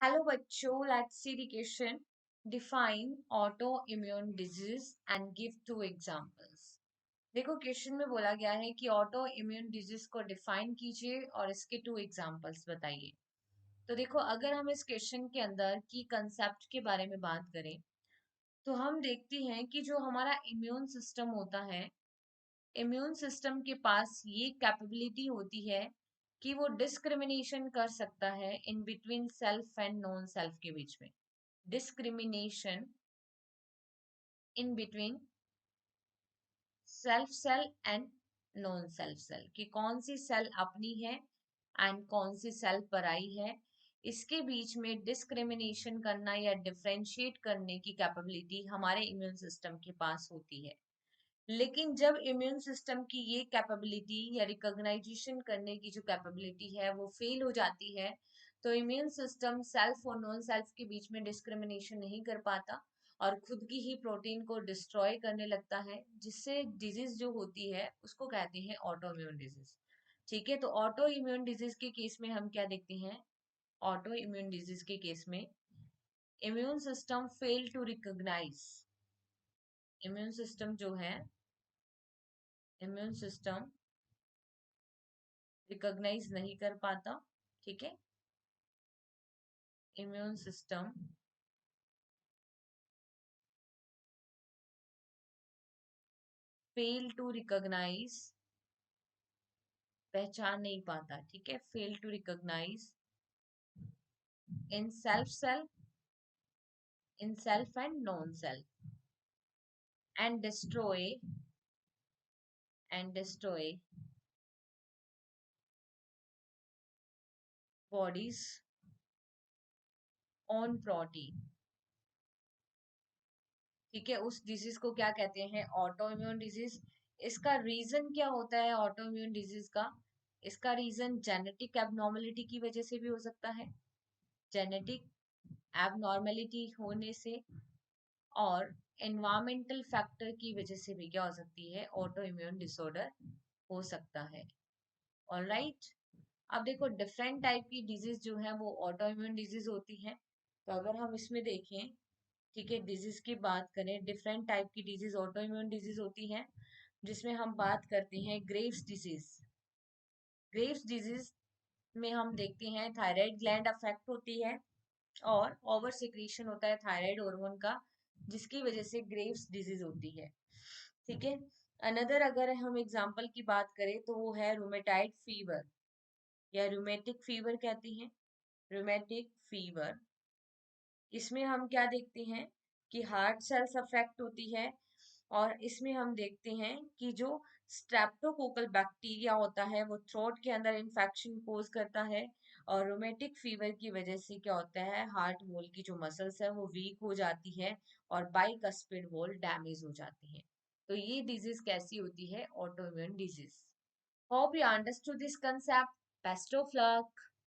Hello बच्चों, let's see the question. Define auto immune disease and give to examples. देखो, question में बोला गया है कि ऑटो इम्यून डिजीज को डिफाइन कीजिए और इसके टू एग्जांपल्स बताइए। तो देखो, अगर हम इस क्वेश्चन के अंदर की कंसेप्ट के बारे में बात करें तो हम देखते हैं कि जो हमारा इम्यून सिस्टम होता है, इम्यून सिस्टम के पास ये कैपेबिलिटी होती है कि वो डिस्क्रिमिनेशन कर सकता है in between self and non self के बीच में। Discrimination in between self cell and non self cell, कि कौन सी सेल अपनी है एंड कौन सी सेल पराई है। इसके बीच में डिस्क्रिमिनेशन करना या डिफरेंशिएट करने की कैपेबिलिटी हमारे इम्यून सिस्टम के पास होती है। लेकिन जब इम्यून सिस्टम की ये कैपेबिलिटी या रिकॉग्नाइजेशन करने की जो कैपेबिलिटी है वो फेल हो जाती है, तो इम्यून सिस्टम सेल्फ और नॉन सेल्फ के बीच में डिस्क्रिमिनेशन नहीं कर पाता और खुद की ही प्रोटीन को डिस्ट्रॉय करने लगता है, जिससे डिजीज जो होती है उसको कहते हैं ऑटो इम्यून डिजीज। ठीक है, तो ऑटो इम्यून डिजीज के केस में हम क्या देखते हैं? ऑटो इम्यून डिजीज के केस में immune system fail to recognise, immune system जो है, इम्यून सिस्टम रिकॉग्नाइज नहीं कर पाता। ठीक है, immune system fail to recognise, पहचान नहीं पाता। ठीक है, fail to recognise in self cell, in self and non self, and destroy, and destroy bodies on protein. ठीक है, उस डिजीज को क्या कहते हैं? Autoimmune disease. इसका रीजन क्या होता है ऑटो इम्यून डिजीज का? इसका रीजन जेनेटिक एबनॉर्मलिटी की वजह से भी हो सकता है, जेनेटिक एबनॉर्मेलिटी होने से, और एनवायरमेंटल फैक्टर की वजह से भी क्या हो सकती है? ऑटो इम्यून डिसऑर्डर हो सकता है। ऑलराइट, अब देखो, डिफरेंट टाइप की डिजीज जो है वो ऑटो इम्यून डिजीज होती है। तो अगर हम इसमें देखें, ठीक है, डिजीज की बात करें, डिफरेंट टाइप की डिजीज ऑटो इम्यून डिजीज होती है, जिसमें हम बात करते हैं ग्रेव्स डिजीज। ग्रेव्स डिजीज में हम देखते हैं थायराइड ग्लैंड अफेक्ट होती है और ओवर सिक्रीशन होता है थायराइड हार्मोन का, जिसकी वजह से ग्रेव्स डिजीज होती है। ठीक है, अनदर अगर हम एग्जांपल की बात करें तो वो है रूमेटाइड फीवर या रूमेटिक फीवर कहते हैं, रूमेटिक फीवर। इसमें हम क्या देखते हैं कि हार्ट सेल्स अफेक्ट होती है, और इसमें हम देखते हैं कि जो स्ट्रेप्टोकोकल बैक्टीरिया होता है वो थ्रोट के अंदर इन्फेक्शन कोज करता है, और रोमेटिक फीवर की वजह से क्या होता है? हार्ट वॉल की जो मसल्स है वो वीक हो जाती है और बाइकस्पिड वॉल डैमेज हो जाती है। तो ये डिजीज कैसी होती है? Autoimmune disease. Hope you understood this concept. Best of luck.